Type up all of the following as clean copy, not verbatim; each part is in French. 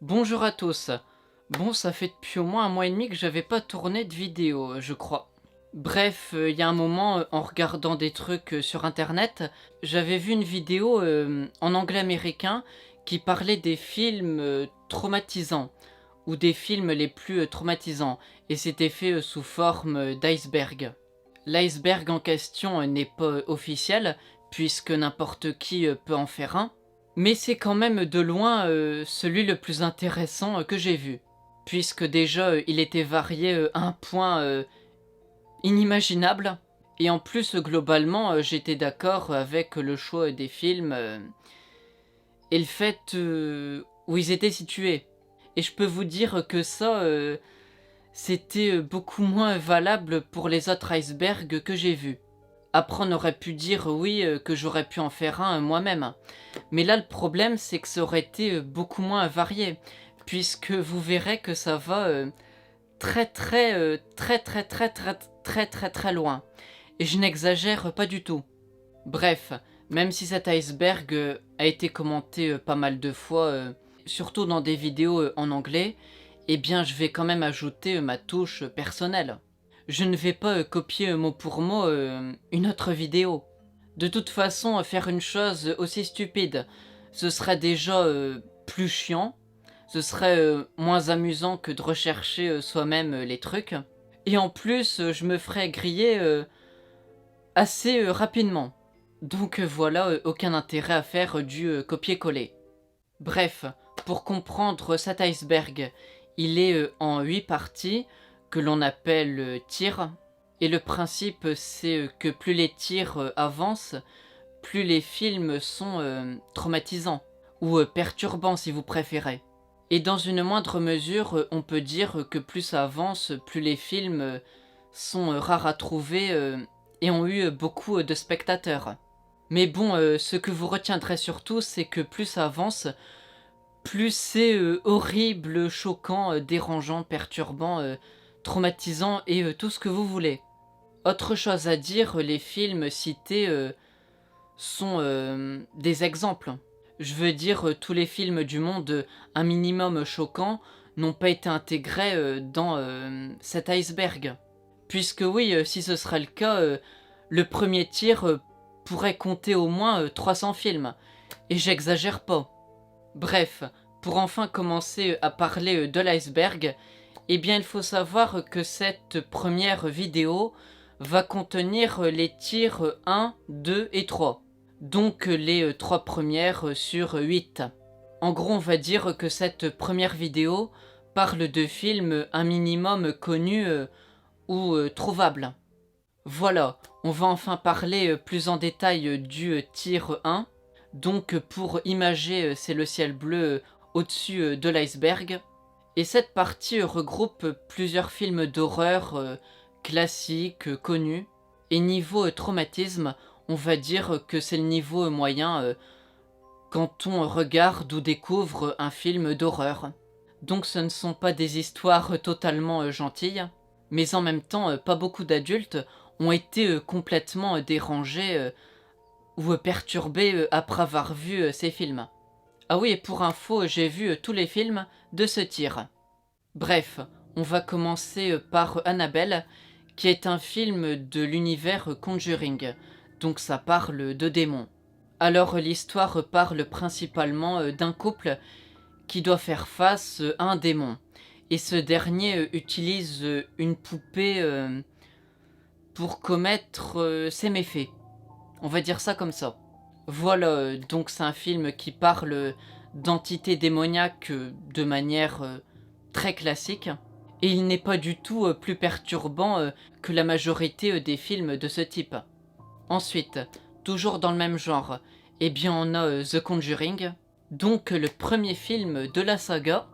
Bonjour à tous. Bon, ça fait depuis au moins un mois et demi que j'avais pas tourné de vidéo, je crois. Bref, il y a un moment, en regardant des trucs sur internet, j'avais vu une vidéo en anglais américain qui parlait des films traumatisants ou des films les plus traumatisants, et c'était fait sous forme d'iceberg. L'iceberg en question n'est pas officiel puisque n'importe qui peut en faire un, mais c'est quand même de loin celui le plus intéressant que j'ai vu, puisque déjà il était varié à un point inimaginable, et en plus globalement j'étais d'accord avec le choix des films et le fait où ils étaient situés. Et je peux vous dire que ça, c'était beaucoup moins valable pour les autres icebergs que j'ai vus. Après, on aurait pu dire oui, que j'aurais pu en faire un moi-même. Mais là, le problème, c'est que ça aurait été beaucoup moins varié, puisque vous verrez que ça va très loin. Et je n'exagère pas du tout. Bref, même si cet iceberg a été commenté pas mal de fois, surtout dans des vidéos en anglais, eh bien je vais quand même ajouter ma touche personnelle. Je ne vais pas copier mot pour mot une autre vidéo. De toute façon, faire une chose aussi stupide, ce serait déjà plus chiant, ce serait moins amusant que de rechercher soi-même les trucs, et en plus, je me ferais griller assez rapidement. Donc voilà, aucun intérêt à faire du copier-coller. Bref, pour comprendre cet iceberg, il est en 8 parties que l'on appelle tirs. Et le principe, c'est que plus les tirs avancent, plus les films sont traumatisants, ou perturbants si vous préférez. Et dans une moindre mesure, on peut dire que plus ça avance, plus les films sont rares à trouver et ont eu beaucoup de spectateurs. Mais bon, ce que vous retiendrez surtout, c'est que plus ça avance, plus c'est horrible, choquant, dérangeant, perturbant, traumatisant et tout ce que vous voulez. Autre chose à dire, les films cités sont des exemples. Je veux dire, tous les films du monde un minimum choquants n'ont pas été intégrés dans cet iceberg. Puisque oui, si ce serait le cas, le premier tir pourrait compter au moins 300 films. Et j'exagère pas. Bref, pour enfin commencer à parler de l'iceberg, eh bien il faut savoir que cette première vidéo va contenir les tirs 1, 2 et 3. Donc les 3 premières sur 8. En gros, on va dire que cette première vidéo parle de films un minimum connus ou trouvables. Voilà, on va enfin parler plus en détail du tir 1. Donc pour imager, c'est le ciel bleu au-dessus de l'iceberg. Et cette partie regroupe plusieurs films d'horreur classiques, connus. Et niveau traumatisme, on va dire que c'est le niveau moyen quand on regarde ou découvre un film d'horreur. Donc ce ne sont pas des histoires totalement gentilles, mais en même temps, pas beaucoup d'adultes ont été complètement dérangés ou perturbés après avoir vu ces films. Ah oui, et pour info, j'ai vu tous les films de ce tir. Bref, on va commencer par Annabelle, qui est un film de l'univers Conjuring, donc ça parle de démons. Alors l'histoire parle principalement d'un couple qui doit faire face à un démon, et ce dernier utilise une poupée pour commettre ses méfaits. On va dire ça comme ça. Voilà, donc c'est un film qui parle d'entités démoniaques de manière très classique, et il n'est pas du tout plus perturbant que la majorité des films de ce type. Ensuite, toujours dans le même genre, eh bien on a The Conjuring, donc le premier film de la saga.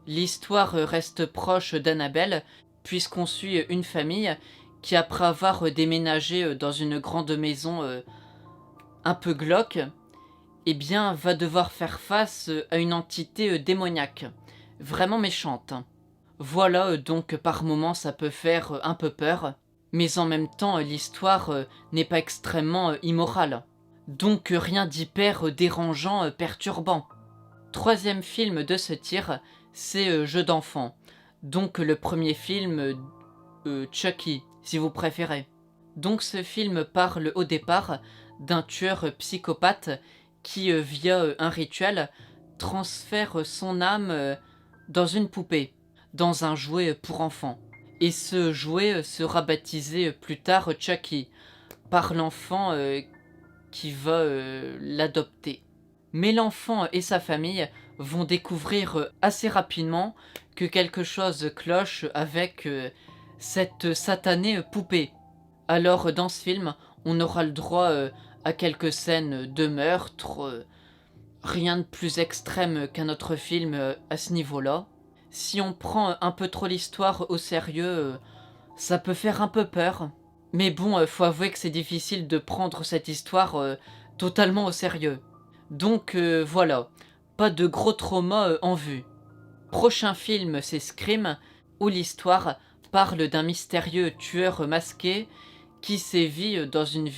L'histoire reste proche d'Annabelle, puisqu'on suit une famille qui, après avoir déménagé dans une grande maison un peu glauque, eh bien va devoir faire face à une entité démoniaque, vraiment méchante. Voilà, donc par moments ça peut faire un peu peur, mais en même temps l'histoire n'est pas extrêmement immorale. Donc rien d'hyper dérangeant, perturbant. Troisième film de ce tir, c'est Jeux d'enfants. Donc le premier film, Chucky, si vous préférez. Donc ce film parle au départ d'un tueur psychopathe qui, via un rituel, transfère son âme dans une poupée, dans un jouet pour enfants. Et ce jouet sera baptisé plus tard Chucky, par l'enfant qui va l'adopter. Mais l'enfant et sa famille vont découvrir assez rapidement que quelque chose cloche avec cette satanée poupée. Alors dans ce film, on aura le droit à quelques scènes de meurtre, rien de plus extrême qu'un autre film à ce niveau-là. Si on prend un peu trop l'histoire au sérieux, ça peut faire un peu peur. Mais bon, faut avouer que c'est difficile de prendre cette histoire totalement au sérieux. Donc voilà, pas de gros traumas en vue. Prochain film, c'est Scream, où l'histoire parle d'un mystérieux tueur masqué qui sévit dans une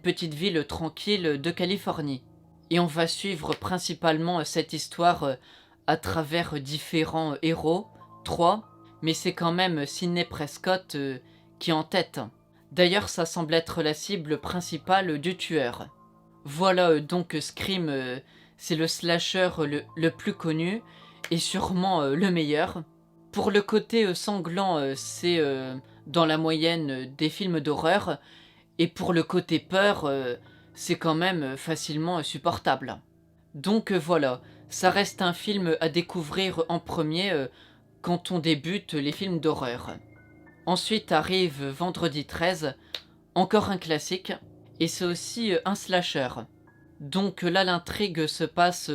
petite ville tranquille de Californie. Et on va suivre principalement cette histoire à travers différents héros, 3, mais c'est quand même Sidney Prescott qui est en tête. D'ailleurs, ça semble être la cible principale du tueur. Voilà donc Scream, c'est le slasher le plus connu et sûrement le meilleur. Pour le côté sanglant, c'est dans la moyenne des films d'horreur, et pour le côté peur, c'est quand même facilement supportable. Donc voilà, ça reste un film à découvrir en premier quand on débute les films d'horreur. Ensuite arrive Vendredi 13, encore un classique, et c'est aussi un slasher. Donc là l'intrigue se passe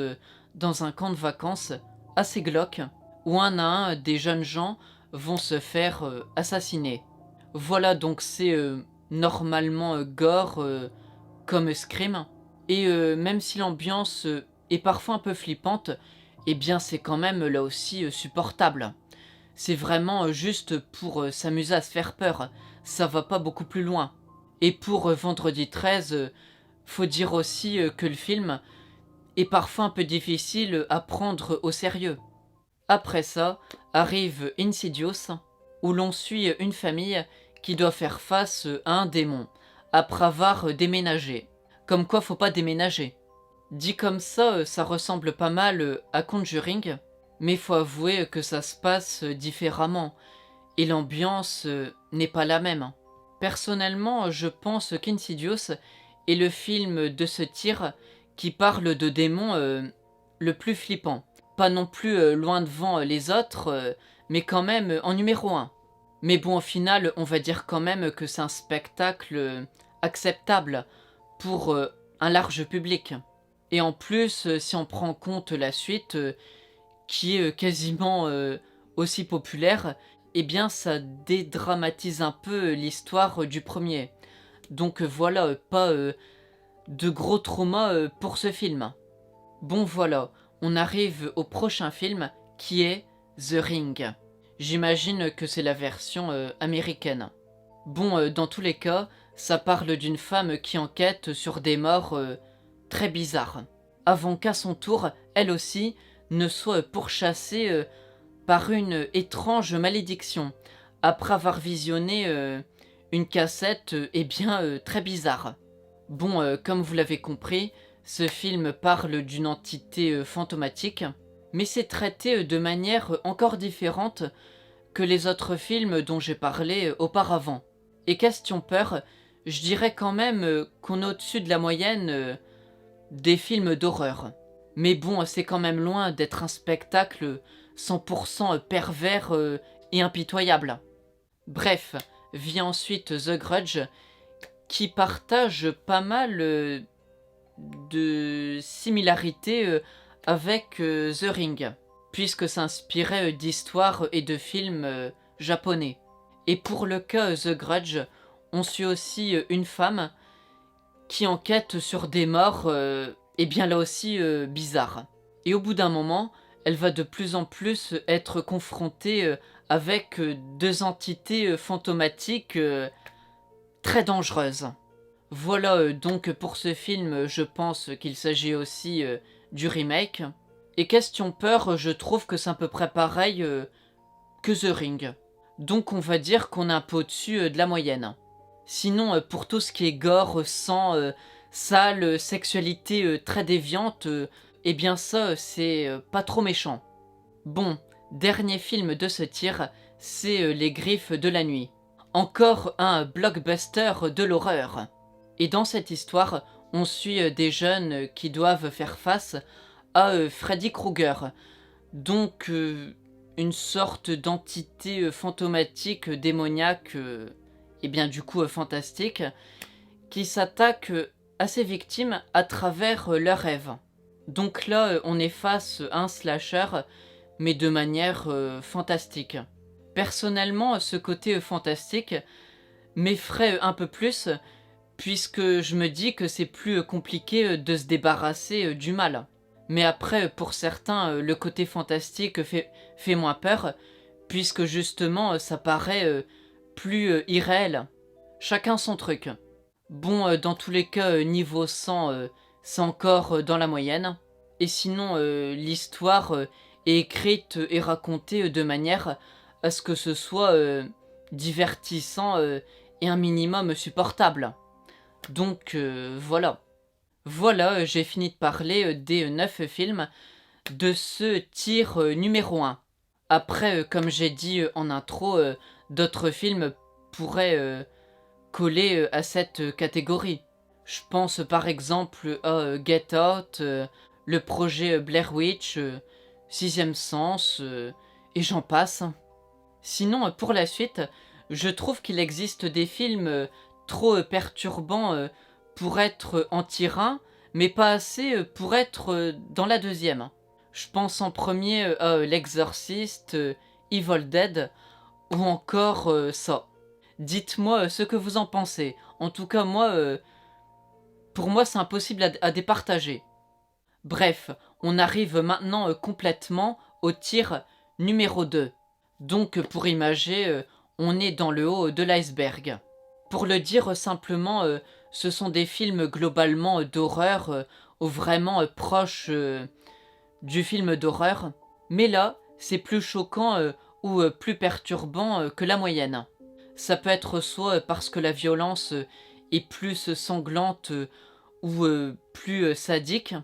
dans un camp de vacances assez glauque, où un à un des jeunes gens vont se faire assassiner. Voilà, donc c'est normalement gore comme Scream, et même si l'ambiance est parfois un peu flippante, eh bien c'est quand même là aussi supportable. C'est vraiment juste pour s'amuser à se faire peur, ça va pas beaucoup plus loin. Et pour Vendredi 13, faut dire aussi que le film est parfois un peu difficile à prendre au sérieux. Après ça, arrive Insidious, où l'on suit une famille qui doit faire face à un démon, après avoir déménagé. Comme quoi faut pas déménager. Dit comme ça ressemble pas mal à Conjuring, mais faut avouer que ça se passe différemment, et l'ambiance n'est pas la même. Personnellement, je pense qu'Insidious est le film de ce tir qui parle de démons le plus flippant. Pas non plus loin devant les autres, mais quand même en numéro 1. Mais bon, au final, on va dire quand même que c'est un spectacle acceptable pour un large public. Et en plus, si on prend en compte la suite, qui est quasiment aussi populaire, eh bien ça dédramatise un peu l'histoire du premier. Donc voilà, pas de gros traumas pour ce film. Bon voilà, on arrive au prochain film qui est The Ring. J'imagine que c'est la version américaine. Bon, dans tous les cas, ça parle d'une femme qui enquête sur des morts très bizarres, avant qu'à son tour, elle aussi, ne soit pourchassée par une étrange malédiction, après avoir visionné une cassette très bizarre. Bon, comme vous l'avez compris, ce film parle d'une entité fantomatique, mais c'est traité de manière encore différente que les autres films dont j'ai parlé auparavant. Et question peur, je dirais quand même qu'on est au-dessus de la moyenne des films d'horreur. Mais bon, c'est quand même loin d'être un spectacle 100% pervers et impitoyable. Bref, vient ensuite The Grudge, qui partage pas mal de similarités avec The Ring, puisque s'inspirait d'histoires et de films japonais. Et pour le cas The Grudge, on suit aussi une femme qui enquête sur des morts, et bien là aussi bizarres. Et au bout d'un moment, elle va de plus en plus être confrontée avec deux entités fantomatiques très dangereuses. Voilà donc pour ce film, je pense qu'il s'agit aussi du remake. Et question peur, je trouve que c'est à peu près pareil que The Ring. Donc on va dire qu'on est un peu au-dessus de la moyenne. Sinon, pour tout ce qui est gore, sang, sale, sexualité très déviante, eh bien ça, c'est pas trop méchant. Bon, dernier film de ce tir, c'est Les Griffes de la Nuit. Encore un blockbuster de l'horreur. Et dans cette histoire, on suit des jeunes qui doivent faire face à Freddy Krueger. Donc, une sorte d'entité fantomatique, démoniaque, et bien du coup fantastique, qui s'attaque à ses victimes à travers leurs rêves. Donc là, on est face à un slasher, mais de manière fantastique. Personnellement, ce côté fantastique m'effraie un peu plus, puisque je me dis que c'est plus compliqué de se débarrasser du mal. Mais après, pour certains, le côté fantastique fait moins peur, puisque justement, ça paraît plus irréel. Chacun son truc. Bon, dans tous les cas, niveau sang, c'est encore dans la moyenne. Et sinon, l'histoire est écrite et racontée de manière à ce que ce soit divertissant et un minimum supportable. Donc voilà. Voilà, j'ai fini de parler des 9 films de ce tir numéro 1. Après, comme j'ai dit en intro, d'autres films pourraient coller à cette catégorie. Je pense par exemple à Get Out, le projet Blair Witch, Sixième Sens, et j'en passe. Sinon, pour la suite, je trouve qu'il existe des films trop perturbants pour être en tir 1, mais pas assez pour être dans la deuxième. Je pense en premier à L'Exorciste, Evil Dead, ou encore ça. Dites-moi ce que vous en pensez. En tout cas, moi, pour moi, c'est impossible à départager. Bref, on arrive maintenant complètement au tir numéro 2. Donc, pour imager, on est dans le haut de l'iceberg. Pour le dire simplement, ce sont des films globalement d'horreur, ou vraiment proches du film d'horreur. Mais là, c'est plus choquant ou plus perturbant que la moyenne. Ça peut être soit parce que la violence est plus sanglante ou plus sadique,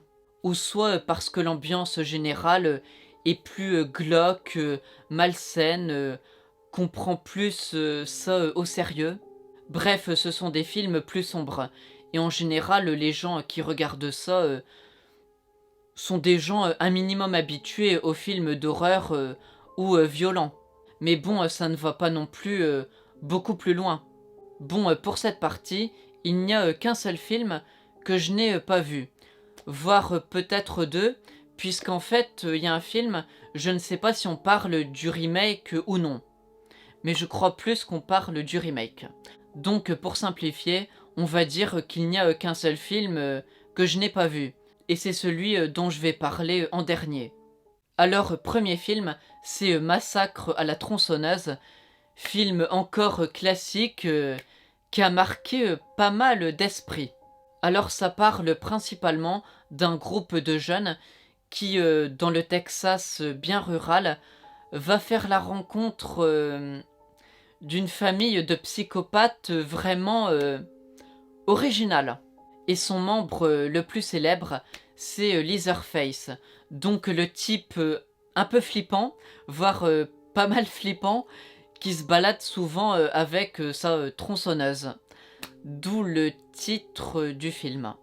ou soit parce que l'ambiance générale est plus glauque, malsaine, qu'on prend plus ça au sérieux. Bref, ce sont des films plus sombres. Et en général, les gens qui regardent ça sont des gens un minimum habitués aux films d'horreur ou violents. Mais bon, ça ne va pas non plus beaucoup plus loin. Bon, pour cette partie, il n'y a qu'un seul film que je n'ai pas vu. Voire peut-être deux, puisqu'en fait, il y a un film, je ne sais pas si on parle du remake ou non. Mais je crois plus qu'on parle du remake. Donc, pour simplifier, on va dire qu'il n'y a qu'un seul film que je n'ai pas vu. Et c'est celui dont je vais parler en dernier. Alors, premier film, c'est Massacre à la tronçonneuse, film encore classique qui a marqué pas mal d'esprits. Alors ça parle principalement d'un groupe de jeunes qui, dans le Texas bien rural, va faire la rencontre d'une famille de psychopathes vraiment originale. Et son membre le plus célèbre, c'est Leatherface. Donc le type un peu flippant, voire pas mal flippant, qui se balade souvent avec sa tronçonneuse. D'où le titre du film.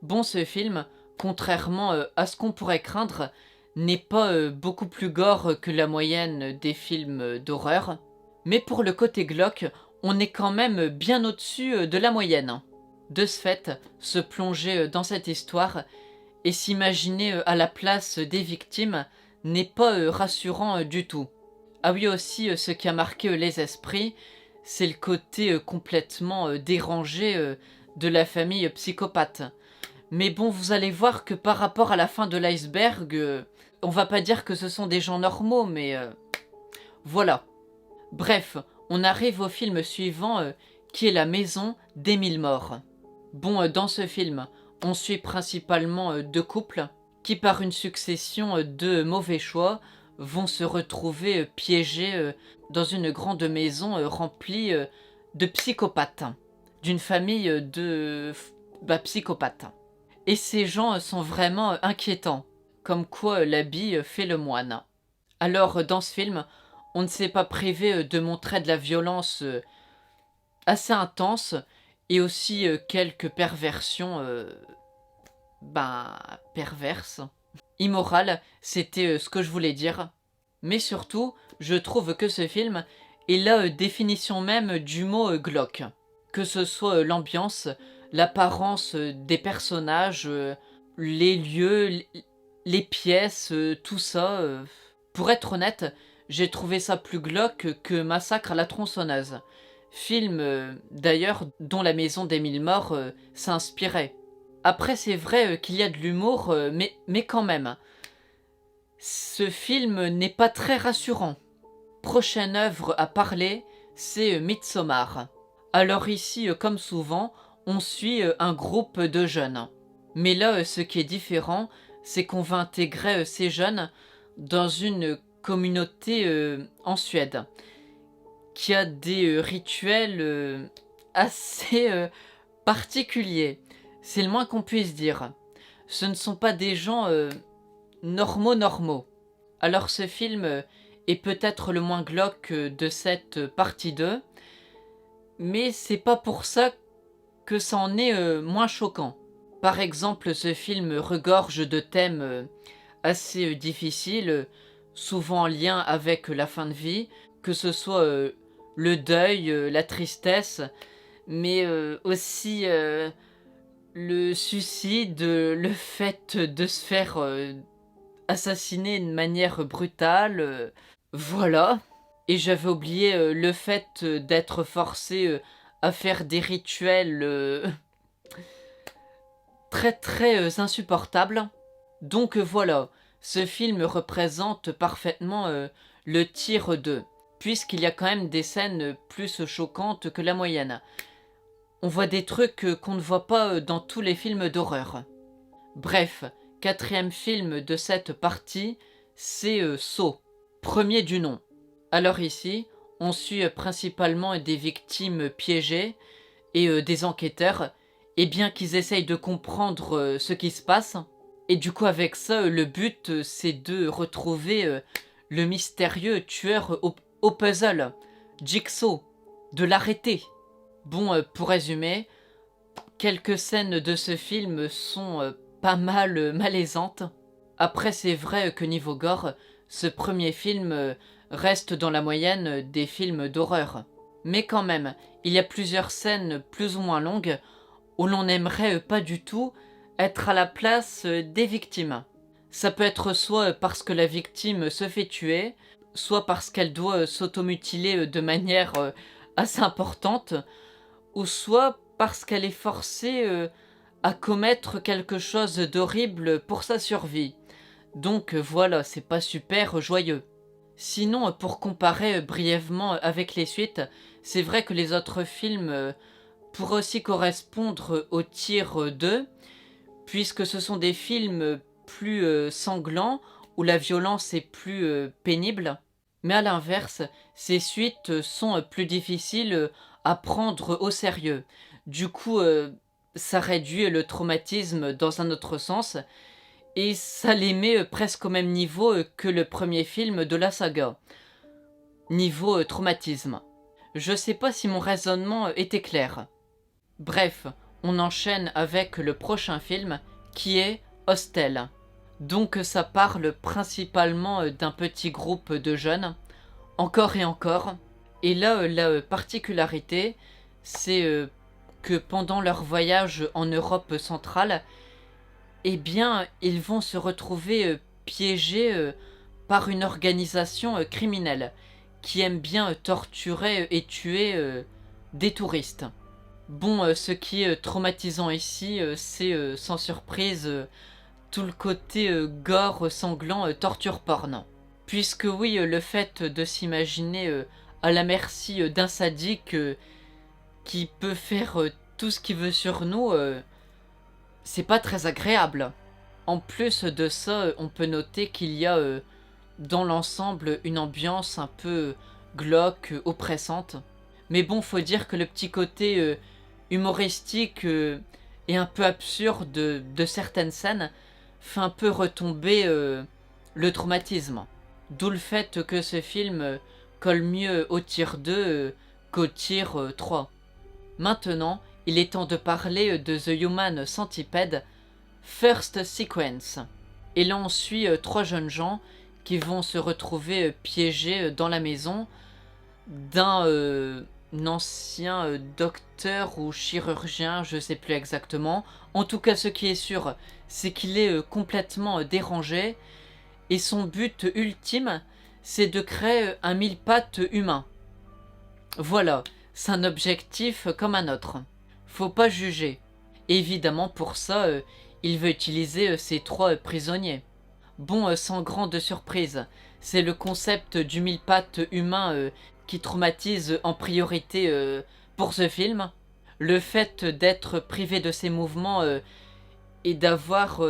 Bon, ce film, contrairement à ce qu'on pourrait craindre, n'est pas beaucoup plus gore que la moyenne des films d'horreur. Mais pour le côté glauque, on est quand même bien au-dessus de la moyenne. De ce fait, se plonger dans cette histoire et s'imaginer à la place des victimes n'est pas rassurant du tout. Ah oui, aussi, ce qui a marqué les esprits, c'est le côté complètement dérangé de la famille psychopathe. Mais bon, vous allez voir que par rapport à la fin de l'iceberg, on va pas dire que ce sont des gens normaux, mais voilà. Bref, on arrive au film suivant, qui est La Maison des Mille Morts. Bon, dans ce film, on suit principalement deux couples qui par une succession de mauvais choix vont se retrouver piégés dans une grande maison remplie de psychopathes, d'une famille psychopathes. Et ces gens sont vraiment inquiétants, comme quoi l'habit fait le moine. Alors dans ce film, on ne s'est pas privé de montrer de la violence assez intense et aussi quelques perversions perverses. Immorales, c'était ce que je voulais dire. Mais surtout, je trouve que ce film est la définition même du mot glauque. Que ce soit l'ambiance, l'apparence des personnages, les lieux, les pièces, tout ça. Pour être honnête, j'ai trouvé ça plus glauque que Massacre à la tronçonneuse. Film, d'ailleurs, dont la maison d'Émile Mort s'inspirait. Après, c'est vrai qu'il y a de l'humour, mais quand même. Ce film n'est pas très rassurant. Prochaine œuvre à parler, c'est Midsommar. Alors ici, comme souvent, on suit un groupe de jeunes. Mais là, ce qui est différent, c'est qu'on va intégrer ces jeunes dans une communauté en Suède qui a des rituels assez particuliers. C'est le moins qu'on puisse dire. Ce ne sont pas des gens normaux. Alors ce film est peut-être le moins glauque de cette partie 2, mais c'est pas pour ça que ça en est moins choquant. Par exemple, ce film regorge de thèmes assez difficiles, souvent en lien avec la fin de vie, que ce soit le deuil, la tristesse, mais aussi le suicide, le fait de se faire assassiner de manière brutale, voilà. Et j'avais oublié le fait d'être forcé à faire des rituels très insupportables. Donc voilà, ce film représente parfaitement le tir 2, puisqu'il y a quand même des scènes plus choquantes que la moyenne. On voit des trucs qu'on ne voit pas dans tous les films d'horreur. Bref, quatrième film de cette partie, c'est Saw, premier du nom. Alors ici, on suit principalement des victimes piégées et des enquêteurs, et bien qu'ils essayent de comprendre ce qui se passe. Et du coup avec ça, le but c'est de retrouver le mystérieux tueur au puzzle, Jigsaw, de l'arrêter. Bon, pour résumer, quelques scènes de ce film sont pas mal malaisantes. Après, c'est vrai que niveau gore, ce premier film reste dans la moyenne des films d'horreur. Mais quand même, il y a plusieurs scènes plus ou moins longues où l'on n'aimerait pas du tout être à la place des victimes. Ça peut être soit parce que la victime se fait tuer, soit parce qu'elle doit s'automutiler de manière assez importante, ou soit parce qu'elle est forcée à commettre quelque chose d'horrible pour sa survie. Donc voilà, c'est pas super joyeux. Sinon, pour comparer brièvement avec les suites, c'est vrai que les autres films pourraient aussi correspondre au Tir 2, puisque ce sont des films plus sanglants, où la violence est plus pénible. Mais à l'inverse, ces suites sont plus difficiles à prendre au sérieux. Du coup, ça réduit le traumatisme dans un autre sens, et ça les met presque au même niveau que le premier film de la saga. Niveau traumatisme. Je sais pas si mon raisonnement était clair. Bref, on enchaîne avec le prochain film qui est Hostel. Donc ça parle principalement d'un petit groupe de jeunes, encore et encore. Et là, la particularité, c'est que pendant leur voyage en Europe centrale, eh bien, ils vont se retrouver piégés par une organisation criminelle qui aime bien torturer et tuer des touristes. Bon, ce qui est traumatisant ici, c'est sans surprise tout le côté gore, sanglant, torture porn. Puisque oui, le fait de s'imaginer à la merci d'un sadique qui peut faire tout ce qu'il veut sur nous, c'est pas très agréable. En plus de ça, on peut noter qu'il y a dans l'ensemble une ambiance un peu glauque, oppressante. Mais bon, faut dire que le petit côté humoristique et un peu absurde de certaines scènes fait un peu retomber le traumatisme. D'où le fait que ce film colle mieux au tier 2 qu'au tier 3. Maintenant, il est temps de parler de The Human Centipede First Sequence. Et là on suit trois jeunes gens qui vont se retrouver piégés dans la maison d'un ancien docteur ou chirurgien, je sais plus exactement. En tout cas, ce qui est sûr, c'est qu'il est complètement dérangé et son but ultime, c'est de créer un mille-pattes humain. Voilà, c'est un objectif comme un autre. Faut pas juger. Évidemment, pour ça, il veut utiliser ces trois prisonniers. Bon, sans grande surprise, c'est le concept du mille-pattes humain qui traumatise en priorité pour ce film. Le fait d'être privé de ses mouvements et d'avoir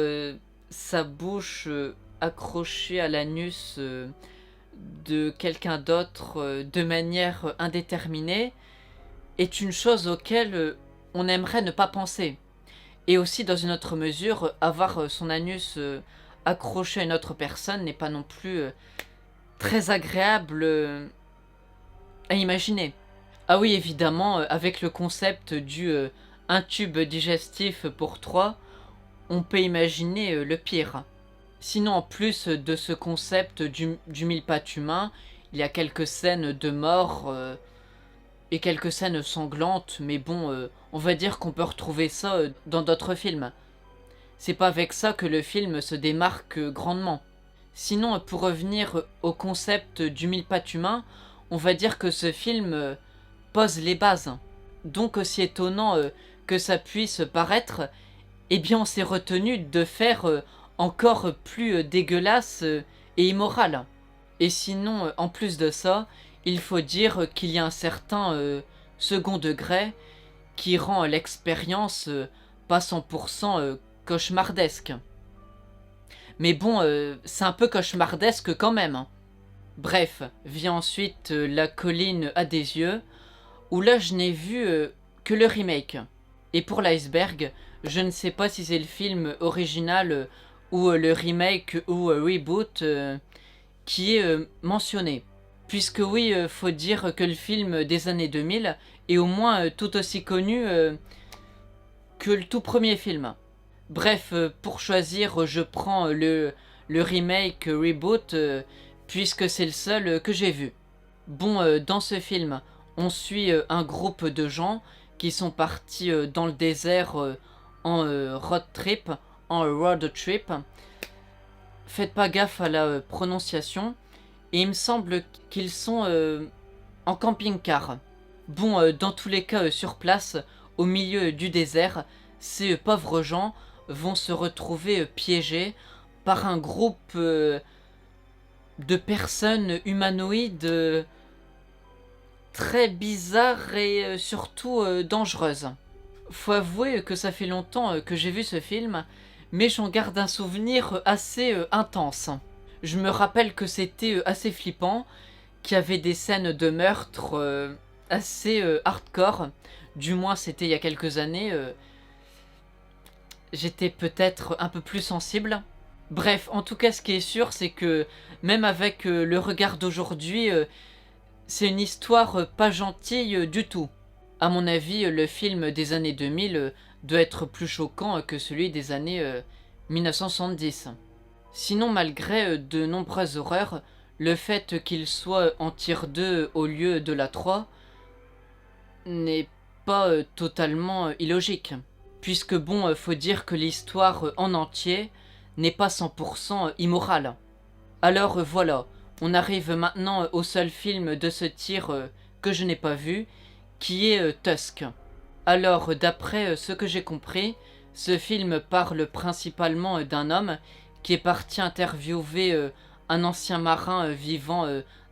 sa bouche accrochée à l'anus de quelqu'un d'autre de manière indéterminée est une chose auquel on aimerait ne pas penser. Et aussi, dans une autre mesure, avoir son anus accroché à une autre personne n'est pas non plus très agréable à imaginer. Ah oui, évidemment, avec le concept du un tube digestif pour trois, on peut imaginer le pire. Sinon, en plus de ce concept du mille-pattes humain, il y a quelques scènes de mort et quelques scènes sanglantes, mais bon, on va dire qu'on peut retrouver ça dans d'autres films. C'est pas avec ça que le film se démarque grandement. Sinon, pour revenir au concept du mille-pattes humain, on va dire que ce film pose les bases. Donc, aussi étonnant que ça puisse paraître, eh bien on s'est retenu de faire encore plus dégueulasse et immoral. Et sinon, en plus de ça, il faut dire qu'il y a un certain second degré qui rend l'expérience pas 100% cauchemardesque. Mais bon, c'est un peu cauchemardesque quand même, hein. Bref, vient ensuite La colline à des yeux, où là je n'ai vu que le remake. Et pour l'iceberg, je ne sais pas si c'est le film original ou le remake ou reboot qui est mentionné. Puisque oui, faut dire que le film des années 2000 est au moins tout aussi connu que le tout premier film. Bref, pour choisir, je prends le remake reboot puisque c'est le seul que j'ai vu. Bon, dans ce film, on suit un groupe de gens qui sont partis dans le désert en road trip, Faites pas gaffe à la prononciation. Et il me semble qu'ils sont en camping-car. Bon, dans tous les cas, sur place, au milieu du désert, ces pauvres gens vont se retrouver piégés par un groupe de personnes humanoïdes très bizarres et surtout dangereuses. Faut avouer que ça fait longtemps que j'ai vu ce film, mais j'en garde un souvenir assez intense. Je me rappelle que c'était assez flippant, qu'il y avait des scènes de meurtre assez hardcore. Du moins, c'était il y a quelques années. J'étais peut-être un peu plus sensible. Bref, en tout cas, ce qui est sûr, c'est que même avec le regard d'aujourd'hui, c'est une histoire pas gentille du tout. À mon avis, le film des années 2000 doit être plus choquant que celui des années 1970. Sinon, malgré de nombreuses horreurs, le fait qu'il soit en tier 2 au lieu de la 3 n'est pas totalement illogique. Puisque bon, faut dire que l'histoire en entier n'est pas 100% immorale. Alors voilà, on arrive maintenant au seul film de ce tier que je n'ai pas vu, qui est Tusk. Alors, d'après ce que j'ai compris, ce film parle principalement d'un homme qui est parti interviewer un ancien marin vivant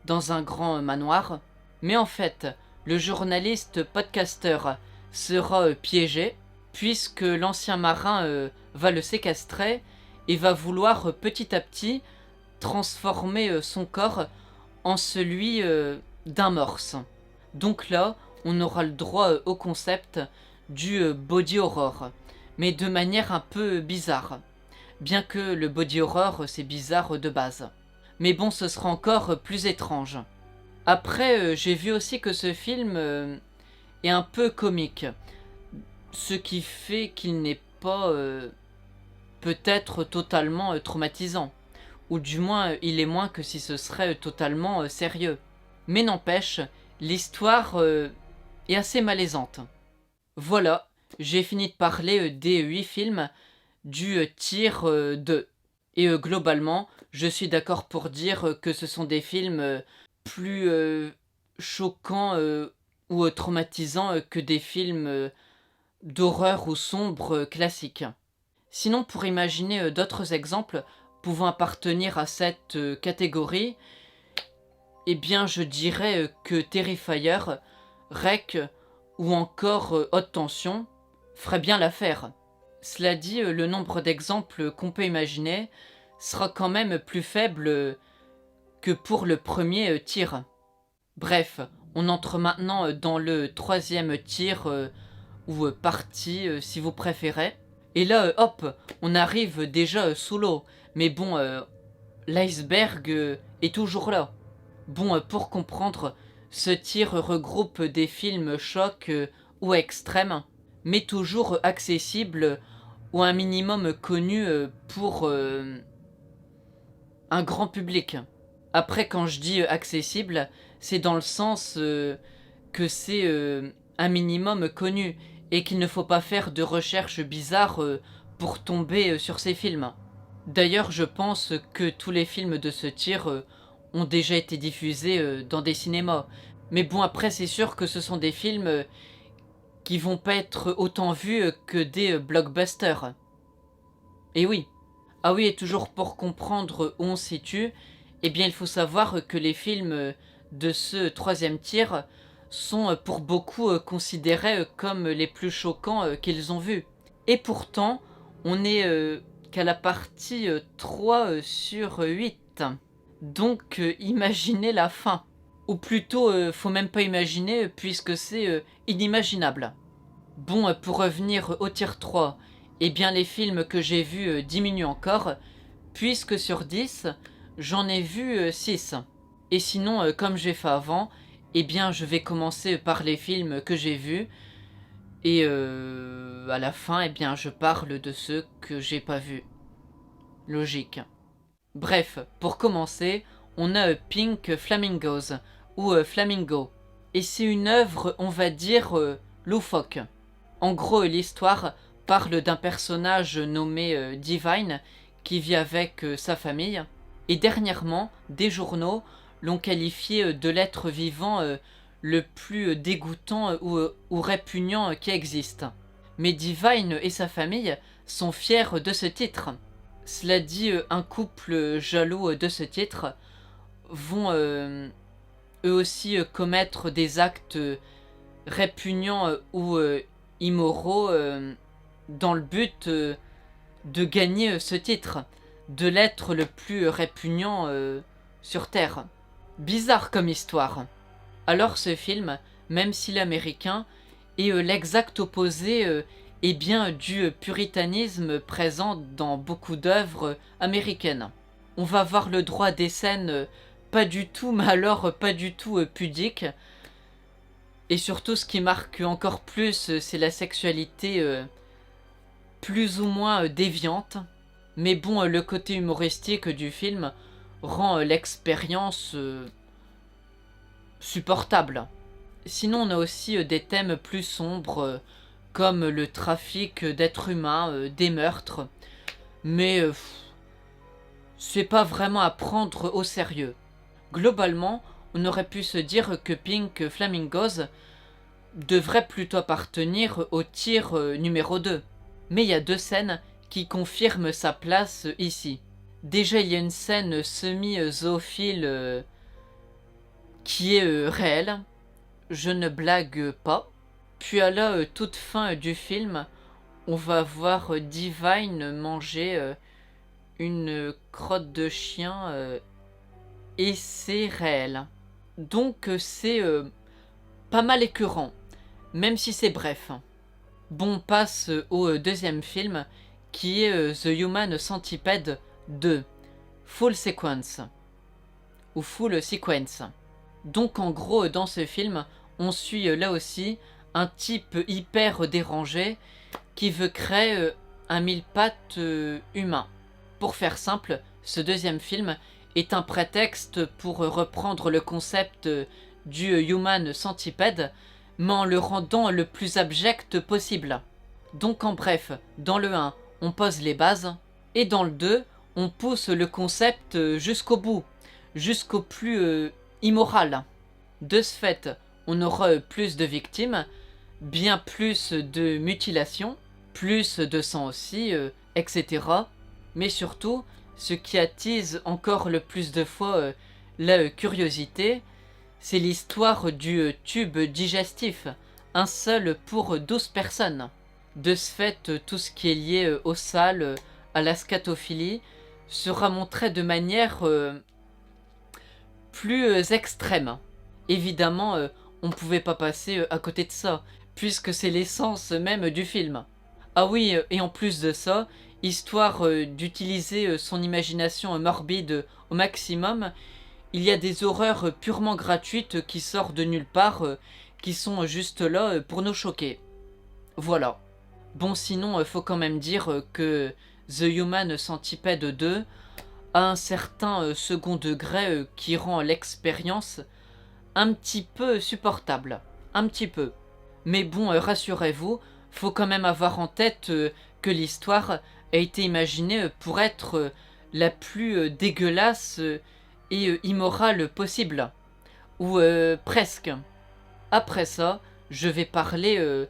dans un grand manoir. Mais en fait, le journaliste podcasteur sera piégé, puisque l'ancien marin va le séquestrer et va vouloir petit à petit transformer son corps en celui d'un morse. Donc là, on aura le droit au concept du body horror, mais de manière un peu bizarre. Bien que le body horror, c'est bizarre de base. Mais bon, ce sera encore plus étrange. Après, j'ai vu aussi que ce film est un peu comique. Ce qui fait qu'il n'est pas peut-être totalement traumatisant. Ou du moins, il est moins que si ce serait totalement sérieux. Mais n'empêche, l'histoire est assez malaisante. Voilà, j'ai fini de parler des 8 films du Tier 2. Et globalement, je suis d'accord pour dire que ce sont des films plus choquants ou traumatisants que des films d'horreur ou sombres classiques. Sinon, pour imaginer d'autres exemples pouvant appartenir à cette catégorie, eh bien je dirais que Terrifier, Rec ou encore Haute Tension ferait bien l'affaire. Cela dit, le nombre d'exemples qu'on peut imaginer sera quand même plus faible que pour le premier tir. Bref, on entre maintenant dans le troisième tir ou partie si vous préférez. Et là, hop, on arrive déjà sous l'eau. Mais bon, l'iceberg est toujours là. Bon, pour comprendre, ce tir regroupe des films chocs ou extrêmes, mais toujours accessibles ou un minimum connu pour un grand public. Après, quand je dis accessible, c'est dans le sens que c'est un minimum connu et qu'il ne faut pas faire de recherches bizarres pour tomber sur ces films. D'ailleurs, je pense que tous les films de ce tir ont déjà été diffusés dans des cinémas. Mais bon, après, c'est sûr que ce sont des films qui vont pas être autant vus que des blockbusters. Et oui. Ah oui, et toujours pour comprendre où on se situe, eh bien il faut savoir que les films de ce troisième tir sont pour beaucoup considérés comme les plus choquants qu'ils ont vus. Et pourtant, on est qu'à la partie 3 sur 8. Donc imaginez la fin. Ou plutôt, faut même pas imaginer puisque c'est inimaginable. Bon, pour revenir au tir 3, eh bien les films que j'ai vus diminuent encore, puisque sur 10, j'en ai vu 6. Et sinon, comme j'ai fait avant, eh bien je vais commencer par les films que j'ai vus, et à la fin, eh bien je parle de ceux que j'ai pas vus. Logique. Bref, pour commencer, on a Pink Flamingos, ou Flamingo. Et c'est une œuvre, on va dire, loufoque. En gros, l'histoire parle d'un personnage nommé Divine qui vit avec sa famille. Et dernièrement, des journaux l'ont qualifié de l'être vivant le plus dégoûtant ou répugnant qui existe. Mais Divine et sa famille sont fiers de ce titre. Cela dit, un couple jaloux de ce titre vont eux aussi commettre des actes répugnants ou immoraux dans le but de gagner ce titre, de l'être le plus répugnant sur Terre. Bizarre comme histoire. Alors ce film, même s'il est américain, est l'exact opposé et bien du puritanisme présent dans beaucoup d'œuvres américaines. On va voir le droit à des scènes pas du tout, mais alors pas du tout pudiques. Et surtout, ce qui marque encore plus, c'est la sexualité plus ou moins déviante. Mais bon, le côté humoristique du film rend l'expérience supportable. Sinon, on a aussi des thèmes plus sombres, comme le trafic d'êtres humains, des meurtres. Mais c'est pas vraiment à prendre au sérieux. Globalement, on aurait pu se dire que Pink Flamingos devrait plutôt appartenir au tir numéro 2. Mais il y a deux scènes qui confirment sa place ici. Déjà, il y a une scène semi-zoophile qui est réelle. Je ne blague pas. Puis à la toute fin du film, on va voir Divine manger une crotte de chien et c'est réel. Donc c'est pas mal écœurant, même si c'est bref. Bon, on passe au deuxième film qui est The Human Centipede 2, Full Sequence ou Full Sequence. Donc en gros, dans ce film, on suit là aussi un type hyper dérangé qui veut créer un mille-pattes humain. Pour faire simple, ce deuxième film est un prétexte pour reprendre le concept du Human Centipede, mais en le rendant le plus abject possible. Donc en bref, dans le 1, on pose les bases, et dans le 2, on pousse le concept jusqu'au bout, jusqu'au plus immoral. De ce fait, on aura plus de victimes, bien plus de mutilations, plus de sang aussi, etc. Mais surtout, ce qui attise encore le plus de fois la curiosité, c'est l'histoire du tube digestif, un seul pour 12 personnes. De ce fait, tout ce qui est lié au sale, à la scatophilie, sera montré de manière plus extrême. Évidemment, on ne pouvait pas passer à côté de ça, puisque c'est l'essence même du film. Ah oui, et en plus de ça, histoire d'utiliser son imagination morbide au maximum, il y a des horreurs purement gratuites qui sortent de nulle part, qui sont juste là pour nous choquer. Voilà. Bon, sinon, faut quand même dire que The Human Centipede 2 a un certain second degré qui rend l'expérience un petit peu supportable. Un petit peu. Mais bon, rassurez-vous, faut quand même avoir en tête que l'histoire a été imaginée pour être la plus dégueulasse et immorale possible. Ou presque. Après ça, je vais parler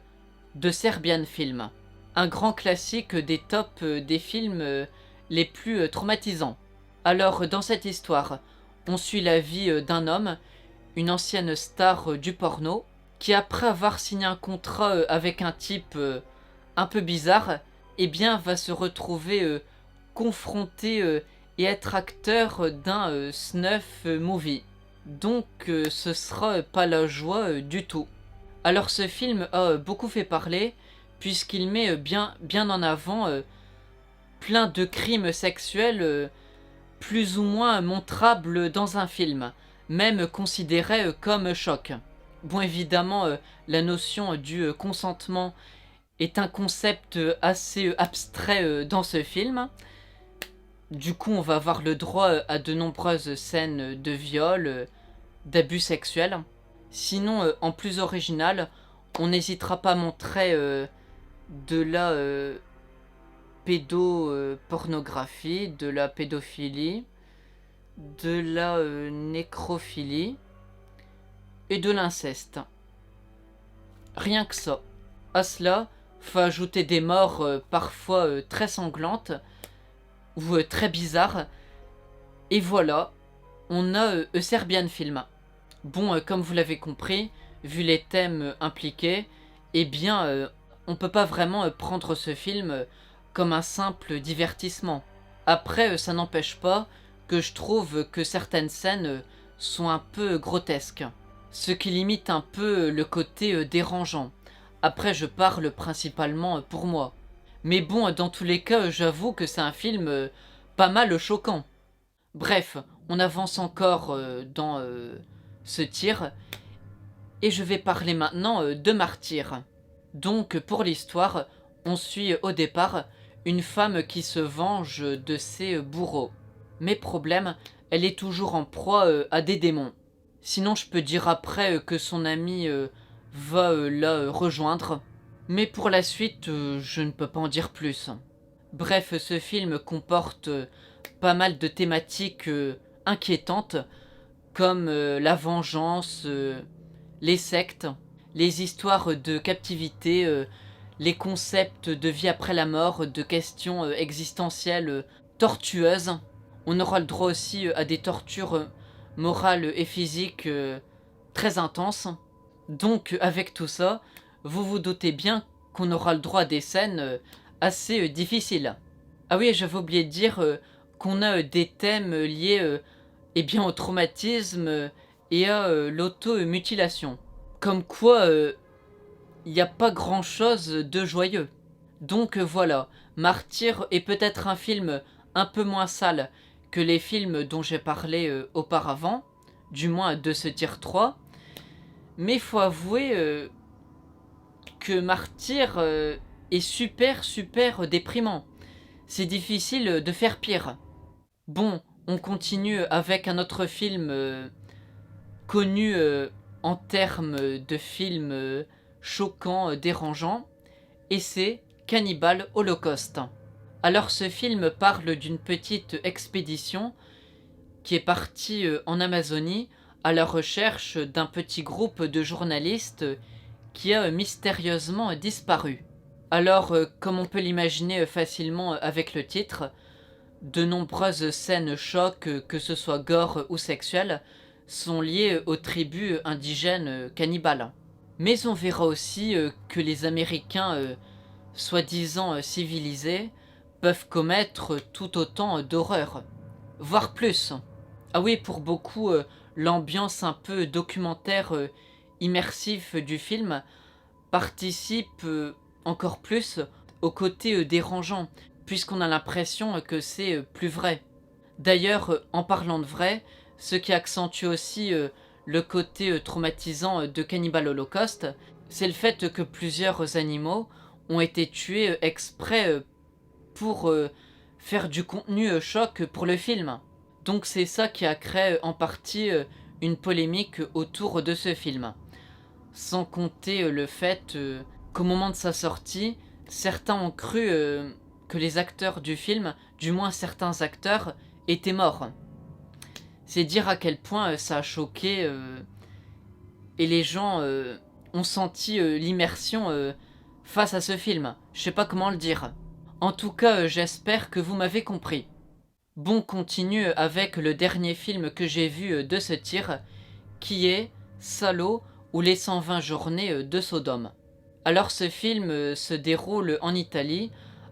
de Serbian Film. Un grand classique des tops des films les plus traumatisants. Alors, dans cette histoire, on suit la vie d'un homme, une ancienne star du porno, qui après avoir signé un contrat avec un type un peu bizarre, eh bien va se retrouver confronté et être acteur d'un snuff movie. Donc ce sera pas la joie du tout. Alors ce film a beaucoup fait parler, puisqu'il met bien en avant plein de crimes sexuels plus ou moins montrables dans un film, même considérés comme choc. Bon, évidemment, la notion du consentement est un concept assez abstrait dans ce film. Du coup, on va avoir le droit à de nombreuses scènes de viol, d'abus sexuels. Sinon, en plus original, on n'hésitera pas à montrer de la pédopornographie, de la pédophilie, de la nécrophilie et de l'inceste. Rien que ça. À cela, faut ajouter des morts parfois très sanglantes ou très bizarres. Et voilà, on a Serbian Film. Bon, comme vous l'avez compris, vu les thèmes impliqués, eh bien, on peut pas vraiment prendre ce film comme un simple divertissement. Après, ça n'empêche pas que je trouve que certaines scènes sont un peu grotesques, ce qui limite un peu le côté dérangeant. Après, je parle principalement pour moi. Mais bon, dans tous les cas, j'avoue que c'est un film pas mal choquant. Bref, on avance encore dans ce tir, et je vais parler maintenant de Martyr. Donc, pour l'histoire, on suit au départ une femme qui se venge de ses bourreaux. Mais problème, elle est toujours en proie à des démons. Sinon, je peux dire après que son ami va la rejoindre. Mais pour la suite, je ne peux pas en dire plus. Bref, ce film comporte pas mal de thématiques inquiétantes, comme la vengeance, les sectes, les histoires de captivité, les concepts de vie après la mort, de questions existentielles tortueuses. On aura le droit aussi à des tortures morales et physiques très intenses. Donc avec tout ça, vous vous doutez bien qu'on aura le droit à des scènes assez difficiles. Ah oui, j'avais oublié de dire, qu'on a des thèmes liés eh bien, au traumatisme et à l'automutilation. Comme quoi, il n'y a pas grand-chose de joyeux. Donc voilà, Martyr est peut-être un film un peu moins sale que les films dont j'ai parlé auparavant, du moins de ce tier 3, mais faut avouer que Martyr est super super déprimant. C'est difficile de faire pire. Bon, on continue avec un autre film connu en termes de film choquant, dérangeant, et c'est Cannibal Holocaust. Alors ce film parle d'une petite expédition qui est partie en Amazonie à la recherche d'un petit groupe de journalistes qui a mystérieusement disparu. Alors, comme on peut l'imaginer facilement avec le titre, de nombreuses scènes choc, que ce soit gore ou sexuelles, sont liées aux tribus indigènes cannibales. Mais on verra aussi que les Américains, soi-disant civilisés, peuvent commettre tout autant d'horreurs, voire plus. Ah oui, pour beaucoup, l'ambiance un peu documentaire immersif du film participe encore plus au côté dérangeant, puisqu'on a l'impression que c'est plus vrai. D'ailleurs, en parlant de vrai, ce qui accentue aussi le côté traumatisant de Cannibal Holocaust, c'est le fait que plusieurs animaux ont été tués exprès pour faire du contenu choc pour le film. Donc c'est ça qui a créé en partie une polémique autour de ce film. Sans compter le fait qu'au moment de sa sortie, certains ont cru que les acteurs du film, du moins certains acteurs, étaient morts. C'est dire à quel point ça a choqué et les gens ont senti l'immersion face à ce film. Je sais pas comment le dire. En tout cas, j'espère que vous m'avez compris. Bon, continue avec le dernier film que j'ai vu de ce tir, qui est Salo ou les 120 journées de Sodome. Alors ce film se déroule en Italie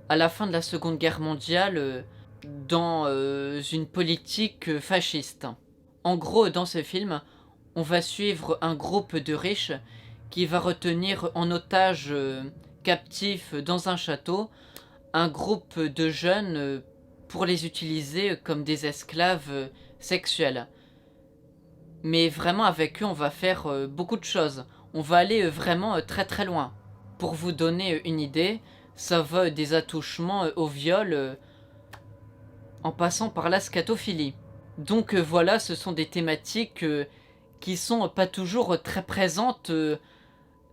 à la fin de la Seconde Guerre mondiale dans une politique fasciste. En gros, dans ce film, on va suivre un groupe de riches qui va retenir en otage captifs dans un château un groupe de jeunes pour les utiliser comme des esclaves sexuels. Mais vraiment avec eux on va faire beaucoup de choses. On va aller vraiment très très loin. Pour vous donner une idée, ça va des attouchements au viol en passant par la scatophilie. Donc voilà, ce sont des thématiques qui sont pas toujours très présentes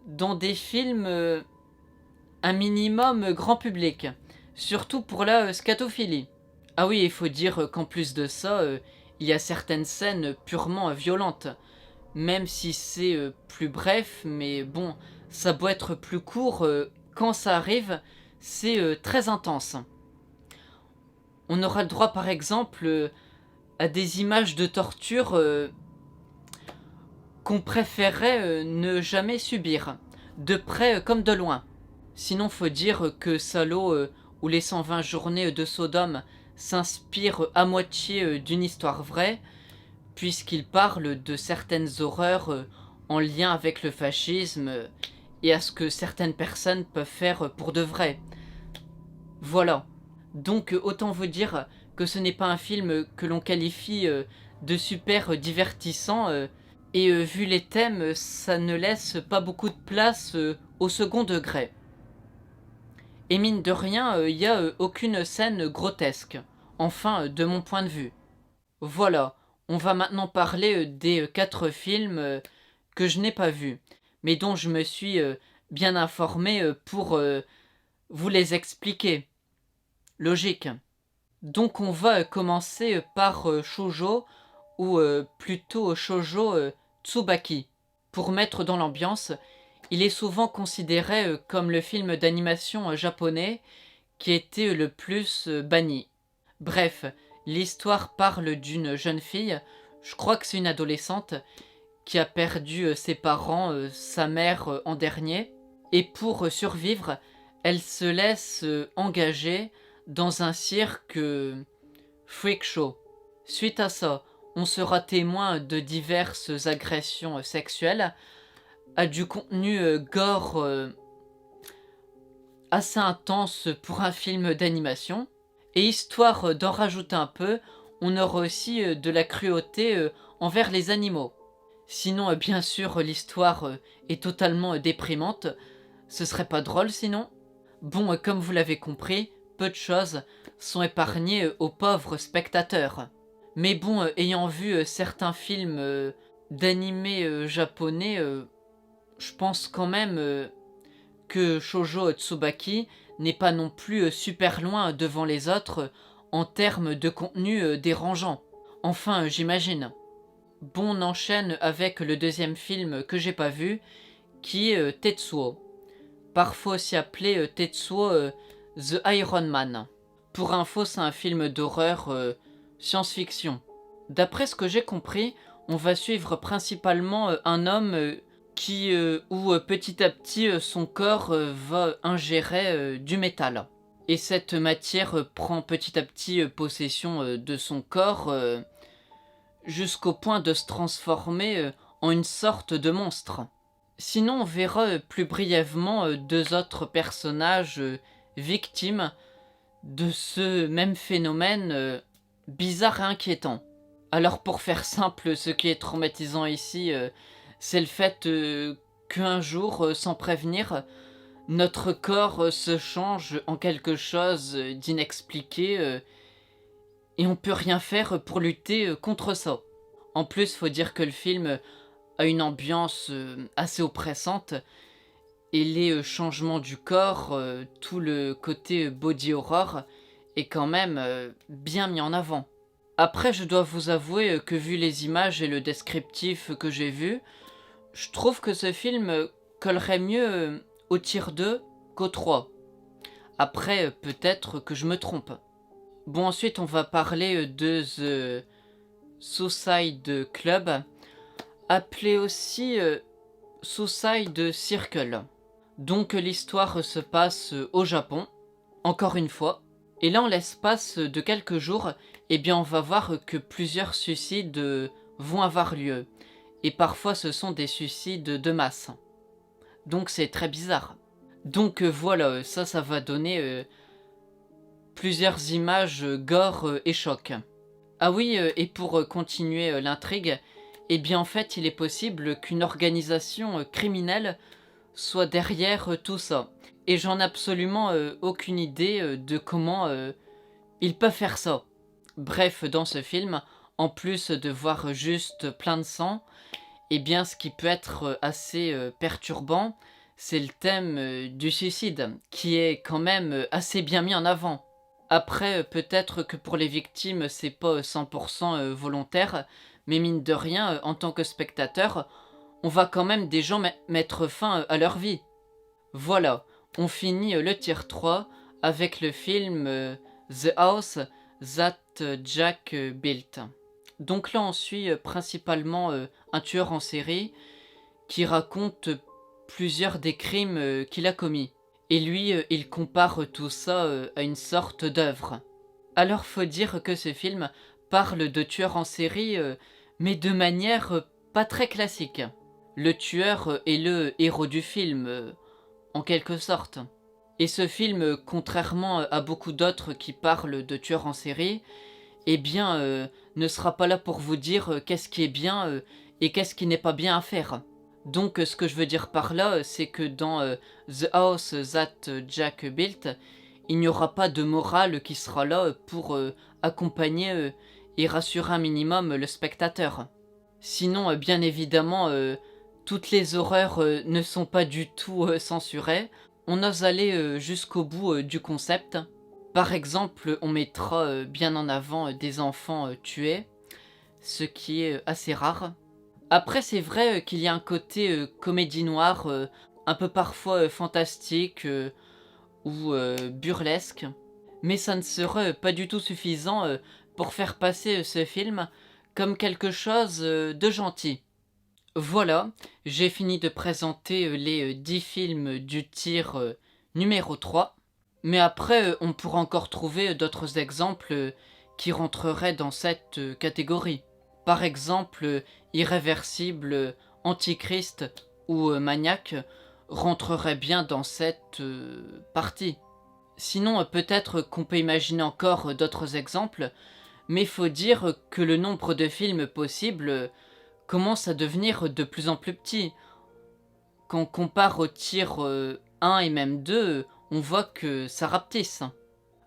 dans des films un minimum grand public. Surtout pour la scatophilie. Ah oui, il faut dire qu'en plus de ça, il y a certaines scènes purement violentes. Même si c'est plus bref, mais bon, ça doit être plus court, quand ça arrive, c'est très intense. On aura le droit par exemple à des images de torture qu'on préférerait ne jamais subir, de près comme de loin. Sinon, faut dire que Salo ou les 120 journées de Sodome s'inspire à moitié d'une histoire vraie, puisqu'il parle de certaines horreurs en lien avec le fascisme et à ce que certaines personnes peuvent faire pour de vrai. Voilà. Donc autant vous dire que ce n'est pas un film que l'on qualifie de super divertissant, et vu les thèmes, ça ne laisse pas beaucoup de place au second degré. Et mine de rien, il n'y a aucune scène grotesque. Enfin, de mon point de vue. Voilà, on va maintenant parler des 4 films que je n'ai pas vus, mais dont je me suis bien informé pour vous les expliquer. Logique. Donc on va commencer par Shoujo, ou plutôt Shoujo Tsubaki. Pour mettre dans l'ambiance, il est souvent considéré comme le film d'animation japonais qui a été le plus banni. Bref, l'histoire parle d'une jeune fille, je crois que c'est une adolescente, qui a perdu ses parents, sa mère en dernier, et pour survivre, elle se laisse engager dans un cirque Freak Show. Suite à ça, on sera témoin de diverses agressions sexuelles, à du contenu gore assez intense pour un film d'animation. Et histoire d'en rajouter un peu, on aura aussi de la cruauté envers les animaux. Sinon, bien sûr, l'histoire est totalement déprimante. Ce serait pas drôle sinon. Bon, comme vous l'avez compris, peu de choses sont épargnées aux pauvres spectateurs. Mais bon, ayant vu certains films d'animés japonais, je pense quand même que Shoujo Tsubaki n'est pas non plus super loin devant les autres en termes de contenu dérangeant. Enfin, j'imagine. Bon, on enchaîne avec le deuxième film que j'ai pas vu, qui est Tetsuo. Parfois aussi appelé Tetsuo The Iron Man. Pour info, c'est un film d'horreur science-fiction. D'après ce que j'ai compris, on va suivre principalement un homme où petit à petit son corps va ingérer du métal. Et cette matière prend petit à petit possession de son corps jusqu'au point de se transformer en une sorte de monstre. Sinon, on verra plus brièvement deux autres personnages victimes de ce même phénomène bizarre et inquiétant. Alors pour faire simple, ce qui est traumatisant ici, c'est le fait qu'un jour, sans prévenir, notre corps se change en quelque chose d'inexpliqué et on peut rien faire pour lutter contre ça. En plus, faut dire que le film a une ambiance assez oppressante et les changements du corps, tout le côté body horror est quand même bien mis en avant. Après, je dois vous avouer que vu les images et le descriptif que j'ai vu, je trouve que ce film collerait mieux au tier 2 qu'au 3. Après, peut-être que je me trompe. Bon, ensuite, on va parler de The Suicide Club, appelé aussi Suicide Circle. Donc, l'histoire se passe au Japon, encore une fois. Et là, en l'espace de quelques jours, eh bien, on va voir que plusieurs suicides vont avoir lieu. Et parfois, ce sont des suicides de masse. Donc, c'est très bizarre. Donc, voilà, ça va donner plusieurs images gore et choc. Ah oui, et pour continuer l'intrigue, eh bien, en fait, il est possible qu'une organisation criminelle soit derrière tout ça. Et j'en ai absolument aucune idée de comment ils peuvent faire ça. Bref, dans ce film, en plus de voir juste plein de sang, eh bien ce qui peut être assez perturbant, c'est le thème du suicide, qui est quand même assez bien mis en avant. Après, peut-être que pour les victimes, c'est pas 100% volontaire, mais mine de rien, en tant que spectateur, on va quand même des gens mettre fin à leur vie. Voilà, on finit le tier 3 avec le film The House That Jack Built. Donc là, on suit principalement un tueur en série qui raconte plusieurs des crimes qu'il a commis. Et lui, il compare tout ça à une sorte d'œuvre. Alors faut dire que ce film parle de tueur en série, mais de manière pas très classique. Le tueur est le héros du film, en quelque sorte. Et ce film, contrairement à beaucoup d'autres qui parlent de tueurs en série, eh bien, ne sera pas là pour vous dire qu'est-ce qui est bien et qu'est-ce qui n'est pas bien à faire. Donc, ce que je veux dire par là, c'est que dans The House That Jack Built, il n'y aura pas de morale qui sera là pour accompagner et rassurer un minimum le spectateur. Sinon, bien évidemment, toutes les horreurs ne sont pas du tout censurées. On ose aller jusqu'au bout du concept. Par exemple, on mettra bien en avant des enfants tués, ce qui est assez rare. Après, c'est vrai qu'il y a un côté comédie noire, un peu parfois fantastique ou burlesque, mais ça ne serait pas du tout suffisant pour faire passer ce film comme quelque chose de gentil. Voilà, j'ai fini de présenter les 10 films du tier numéro 3. Mais après, on pourra encore trouver d'autres exemples qui rentreraient dans cette catégorie. Par exemple, Irréversible, Antichrist ou Maniac rentreraient bien dans cette partie. Sinon, peut-être qu'on peut imaginer encore d'autres exemples, mais faut dire que le nombre de films possibles commence à devenir de plus en plus petit. Quand on compare au tir 1 et même 2, on voit que ça rapetisse.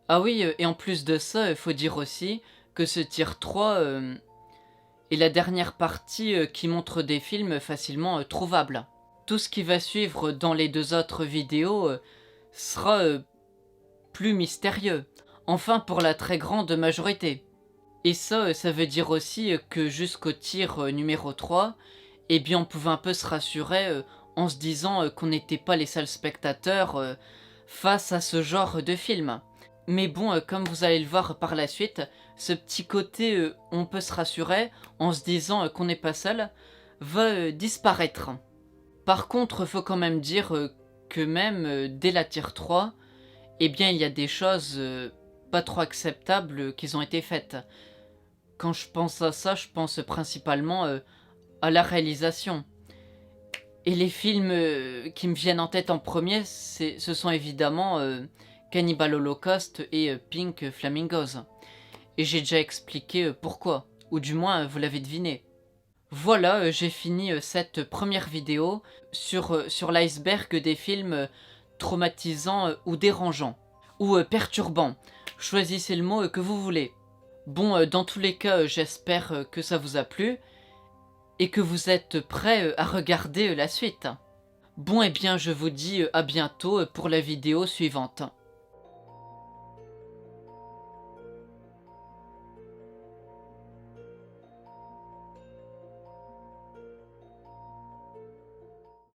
Ah oui, et en plus de ça, il faut dire aussi que ce tir 3 est la dernière partie qui montre des films facilement trouvables. Tout ce qui va suivre dans les deux autres vidéos sera plus mystérieux. Enfin, pour la très grande majorité. Et ça, ça veut dire aussi que jusqu'au tir numéro 3, eh bien on pouvait un peu se rassurer en se disant qu'on n'était pas les seuls spectateurs face à ce genre de film. Mais bon, comme vous allez le voir par la suite, ce petit côté on peut se rassurer en se disant qu'on n'est pas seul va disparaître. Par contre, faut quand même dire que même dès la tier 3, eh bien il y a des choses pas trop acceptables qui ont été faites. Quand je pense à ça, je pense principalement à la réalisation. Et les films qui me viennent en tête en premier, ce sont évidemment Cannibal Holocaust et Pink Flamingos. Et j'ai déjà expliqué pourquoi, ou du moins vous l'avez deviné. Voilà, j'ai fini cette première vidéo sur l'iceberg des films traumatisants ou dérangeants, ou perturbants. Choisissez le mot que vous voulez. Bon, dans tous les cas, j'espère que ça vous a plu et que vous êtes prêts à regarder la suite. Bon, eh bien, je vous dis à bientôt pour la vidéo suivante.